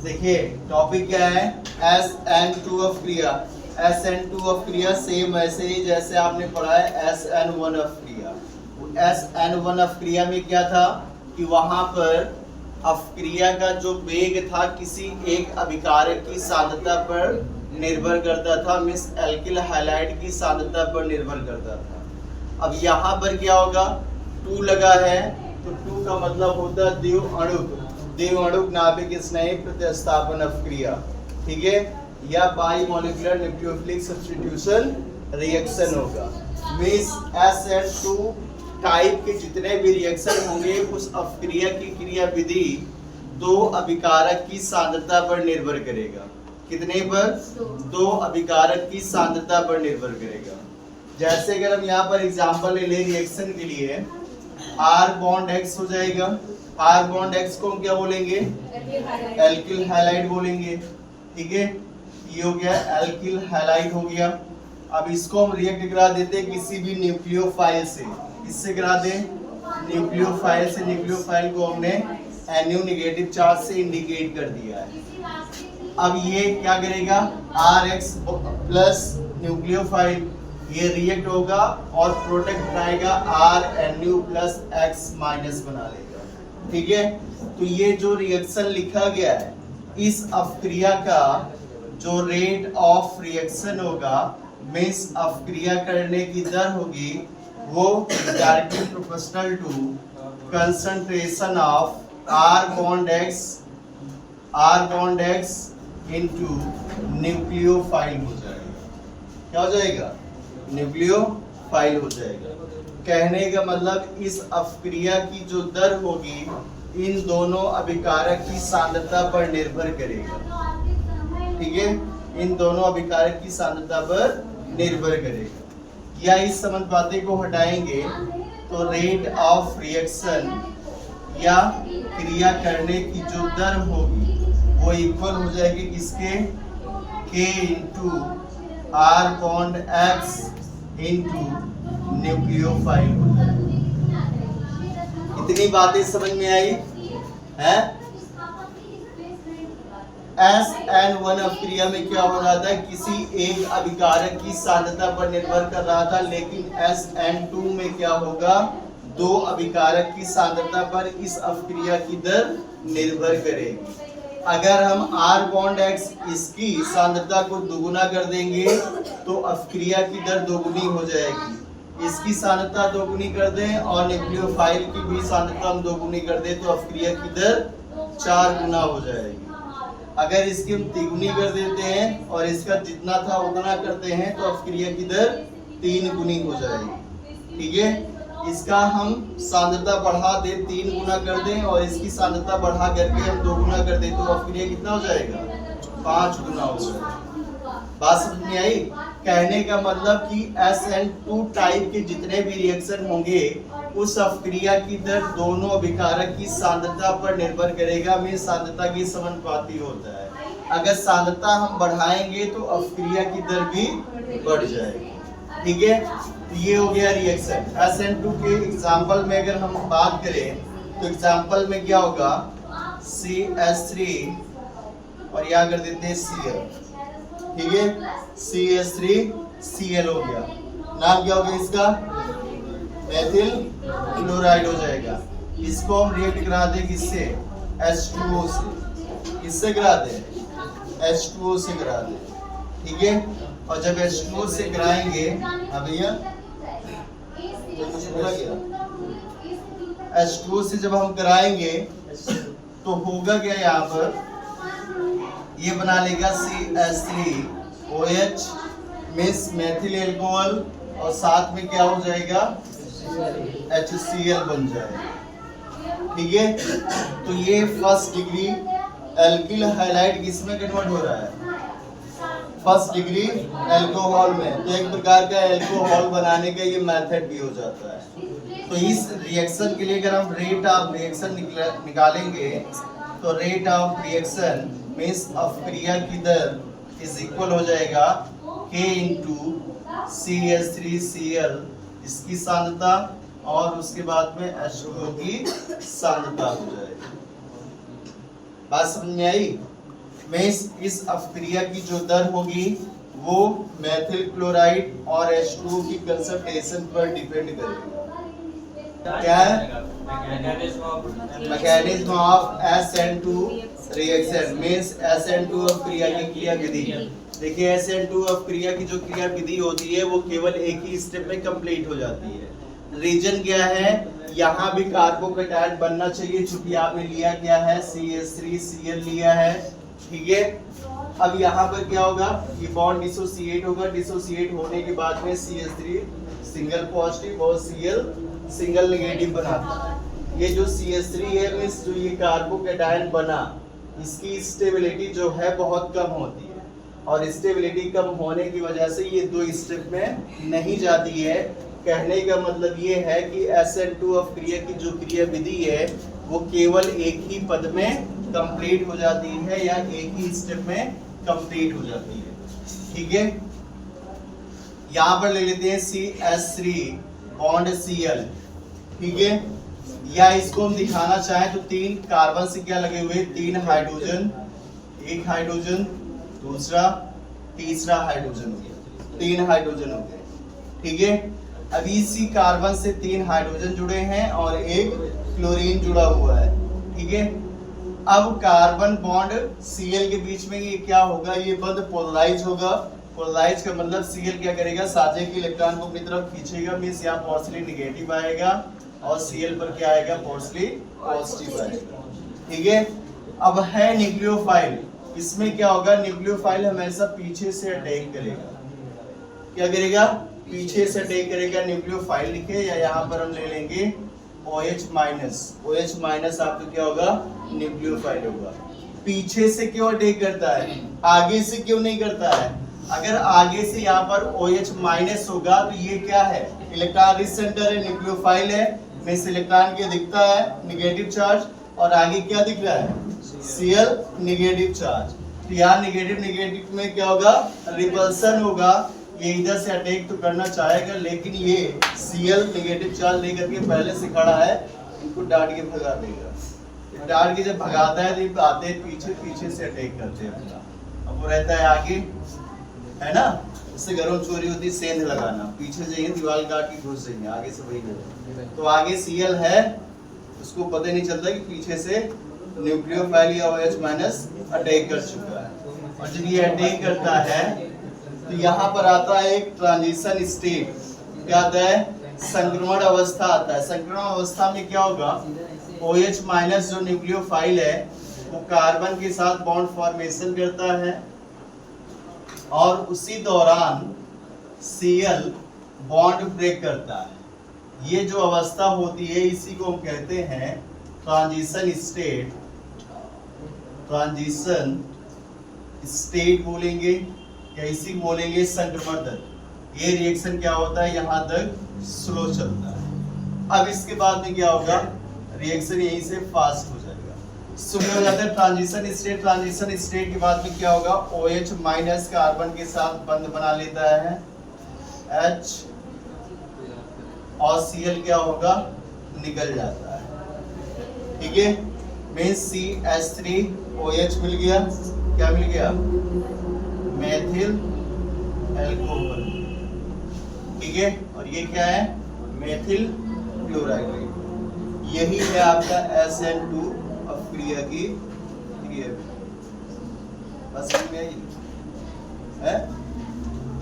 देखिए टॉपिक क्या है, SN2 ऑफ क्रिया। SN2 ऑफ क्रिया सेम ऐसे ही जैसे आपने पढ़ा है SN1 ऑफ क्रिया। SN1 ऑफ क्रिया में क्या था कि वहां पर अपक्रिया का जो वेग था किसी एक अभिकारक की सांद्रता पर निर्भर करता था, मिस एल्किल हैलाइड की सांद्रता पर निर्भर करता था। अब यहाँ पर क्या होगा, 2 लगा है तो 2 का मतलब होता है द्विअणुक नाभिक स्नेही प्रतिस्थापन अपक्रिया, ठीक है, या by molecular nucleophilic substitution reaction होगा। मींस SN2 टाइप के जितने भी रिएक्शन होंगे उस अपक्रिया की क्रियाविधि 2 अभिकारक की सांद्रता पर निर्भर करेगा। कितने पर? 2 अभिकारक की सांद्रता पर निर्भर करेगा। जैसे अगर हम यहाँ पर एग्जांपल ले रिएक्शन के लिए, R बॉन्ड X हो जाएगा। R बॉन्ड X को हम क्या बोलेंगे? एल्किल हैलाइड बोलेंगे, ठीक है। ये हो गया एल्किल हैलाइड हो गया। अब इसको हम रिएक्ट करा देते हैं किसी भी न्यूक्लियोफाइल से। इससे करा दें न्यूक्लियोफाइल से। न्यूक्लियोफाइल को हमने NU नेगेटिव चार्ज से इंडिकेट कर दिया है। अब ये क्या करेगा, RX प्लस न्यूक्लियोफाइल ये रिएक्ट होगा और प्रोडक्ट बनाएगा RNU प्लस X माइनस बना लेगा, ठीक है। तो ये जो रिएक्शन लिखा गया है, इस अपक्रिया का जो रेट ऑफ रिएक्शन होगा, मींस अपक्रिया करने की दर होगी, वो directly proportional to concentration of R bond X into nucleophile हो जाएगा। क्या हो जाएगा? न्यूक्लियोफाइल हो जाएगा। कहने का मतलब इस अपक्रिया की जो दर होगी इन दोनों अभिकारक की सांद्रता पर निर्भर करेगा, ठीक है, इन दोनों अभिकारक की सांद्रता पर निर्भर करेगा। या इस समानुपाती को हटाएंगे तो रेट ऑफ रिएक्शन या क्रिया करने की जो दर होगी वो इक्वल हो जाएगी किसके? K into R bond X into nucleophile हो जाएगी। इतनी बातें समझ में आई है? SN1 अपक्रिया में क्या हो रहा था, किसी एक अभिकारक की सांद्रता पर निर्भर कर रहा था, लेकिन SN2 में क्या होगा, 2 अभिकारक की सांद्रता पर इस अपक्रिया की दर निर्भर करेगी। अगर हम R बॉन्ड X इसकी सांद्रता को दोगुना कर देंगे तो अपक्रिया की दर दोगुनी हो जाएगी। इसकी सांद्रता दोगुनी कर दें और न्यूक्लियोफाइल की भी सांद्रता हम दोगुनी कर दें तो अपक्रिया की दर 4 गुना हो जाएगी। अगर इसकी हम तिगुनी कर देते हैं और इसका जितना था उतना करते हैं तो अपक्रिया की दर 3 गुनी हो जाएगी, ठीक है। इसका हम सांद्रता बढ़ा दें, 3 गुना कर दें और इसकी सांद्रता बढ़ा करके हम 2 गुना कर दें तो अपक्रिया कितना हो जाएगा? 5 गुना हो जाएगा। बात समझ में आई? कहने का मतलब कि SN2 टाइप के जितने भी रिएक्शन होंगे उस अपक्रिया की दर दोनों अभिकारक की सांद्रता पर निर्भर करेगा। में सांद्रता की समानुपाती होता है। अगर सांद्रता हम बढ़ाएंगे तो अपक्रिया की दर भी बढ़ जाएगी, ठीक है। तो ये हो गया रिएक्शन। SN2 के एग्जांपल में अगर हम बात करें तो एग्जांपल में क्या होगा, CH3 और यहाँ कर देते हैं Cl, ठीक है, CH3Cl हो गया। नाम क्या हो गया इसका? मेथिल क्लोराइड हो जाएगा। इसको हम रिएक्ट करा दें किससे? H2O से। किससे करा दें? H2O से करा दें, ठीक है। और जब H2O से कराएंगे, हाँ भैया कुछ बोला गया, H2O से जब हम कराएंगे तो होगा क्या, यहाँ पर ये बना लेगा CH3OH मिस मेथिल एल्कोहल और साथ में क्या हो जाएगा, HCl बन जाएगा, ठीक है। तो ये फर्स्ट डिग्री एल्किल हैलाइड किसमें कन्वर्ट हो रहा है? फर्स्ट डिग्री एल्कोहल में। तो एक प्रकार का एल्कोहल बनाने का ये मेथड भी हो जाता है। तो इस रिएक्शन के लिए अगर हम रेट ऑफ रिएक्शन निकालेंगे तो रेट ऑफ रिएक्शन मींस अपक्रिया की दर इज इक्वल हो जाएगा K इंटू CH3Cl इसकी सांद्रता और उसके बाद में H2O की सांद्रता हो जाएगी। बात समझ में आई? मीन्स इस अपक्रिया की जो दर होगी वो मेथिल क्लोराइड और H2 की कंसंट्रेशन पर डिपेंड करेगी। क्या है? Mechanism of SN2 reaction means SN2 अपक्रिया की क्रिया विधि। देखिए SN2 अपक्रिया की जो क्रिया विधि होती है वो केवल एक ही स्टेप में कंप्लीट हो जाती है। रीजन क्या है? यहाँ भी कार्बोकेटायन बनना चाहिए, चूंकि आपने लिया क्या है CH3Cl लिया है, ठीक है। अब यहाँ पर क्या होगा, ये बॉन्ड डिसोसिएट होगा, डिसोसिएट होने के बाद में CH3 सिंगल पॉजिटिव और Cl सिंगल नेगेटिव बनाता है। ये जो CH3 है मींस जो ये कार्बोकेटायन बना, इसकी स्टेबिलिटी जो है बहुत कम होती है और स्टेबिलिटी कम होने की वजह से ये दो स्टेप में नहीं जाती है। कहने का मतलब ये है कि SN2 अपक्रिया की जो क्रिया विधि है वो केवल एक ही पद में कंप्लीट हो जाती है या एक ही स्टेप में कंप्लीट हो जाती है, ठीक है। यहाँ पर ले लेते हैं CH3 बॉन्ड Cl, ठीक है। या इसको हम दिखाना चाहें तो 3 कार्बन से क्या लगे हुए, 3 हाइड्रोजन, एक हाइड्रोजन, दूसरा, तीसरा हाइड्रोजन हो गया, 3 हाइड्रोजन हो गए, ठीक है। अभी इसी कार्बन से 3 हाइड्रोजन जुड़े हैं और एक क्लोरीन जुड़ा हुआ है, ठीक है। अब कार्बन बॉन्ड Cl के बीच में ये क्या होगा, ये बंद पोलराइज होगा। पोलराइज का मतलब Cl क्या करेगा, साझे के इलेक्ट्रॉन को अपनी तरफ खींचेगा, मींस यहाँ पॉजिटिव नेगेटिव आएगा और Cl पर क्या आएगा, पॉजिटिव आएगा, ठीक है। अब है न्यूक्लियोफाइल, इसमें क्या होगा, न्यूक्लियोफाइल हमेशा पीछे से अटैक करेगा, क्या करेगा, पीछे से अटैक करेगा। न्यूक्लियोफाइल लिखे या यहाँ पर हम ले लेंगे OH माइनस, OH माइनस आपका क्या होगा, न्यूक्लियोफाइल होगा। पीछे से क्यों अटैक करता है, आगे से क्यों नहीं करता है? अगर आगे से यहाँ पर OH माइनस होगा तो ये क्या है, इलेक्ट्रॉन रिच सेंटर है, न्यूक्लियोफाइल है, में इलेक्ट्रॉन क्या दिखता है, नेगेटिव चार्ज, और आगे क्या दिख रहा है, Cl नेगेटिव चार्ज। तो यहाँ नेगेटिव नेगेटिव में क्या होगा, रिपल्सन होगा। ये इधर से अटैक तो करना चाहेगा लेकिन ये Cl नेगेटिव चार्ज लेकर के पहले से खड़ा है, इनको डांट के भगा देगा। डांट के जब भगाता है तो ये आते हैं पीछे, पीछे से अटैक करते हैं अपना। अब वो रहता है आगे, है ना, इससे घरों चोरी होती है सेंध लगाना, पीछे जाइए दीवार काट के घुस जाइए, आगे से वही होगा। तो आगे Cl है, उसको पता नहीं चलता कि पीछे से न्यूक्लियोफाइल या OH माइनस अटैक कर चुका है। और जब ये अटैक करता है तो यहाँ पर आता है एक ट्रांजिशन स्टेट, क्या आता है, संक्रमण अवस्था आता है। संक्रमण अवस्था में क्या होगा, OH माइनस जो न्यूक्लियोफाइल है वो कार्बन के साथ बॉन्ड फॉर्मेशन करता है और उसी दौरान Cl बॉन्ड ब्रेक करता है। ये जो अवस्था होती है इसी को हम कहते हैं ट्रांजिशन स्टेट। ट्रांजिशन स्टेट बोलेंगे या इसी बोलेंगे संक्रमण दर। ये रिएक्शन क्या होता है, यहाँ तक स्लो चलता है। अब इसके बाद में क्या होगा, रिएक्शन यहीं से फास्ट हो जाएगा, स्लो हो जाता है। ट्रांजिशन स्टेट, ट्रांजिशन स्टेट के बाद में क्या होगा, OH माइनस कार्बन के साथ बंध बना लेता है H और Cl क्या होगा, निकल जाता है, ठीक है। मीन्स CH3OH मिल गया, क्या मिल गया, मेथिल एल्कोहल, ठीक है। और ये क्या है, मेथिल क्लोराइड। यही है आपका SN2 अपक्रिया की क्रिया। बस है।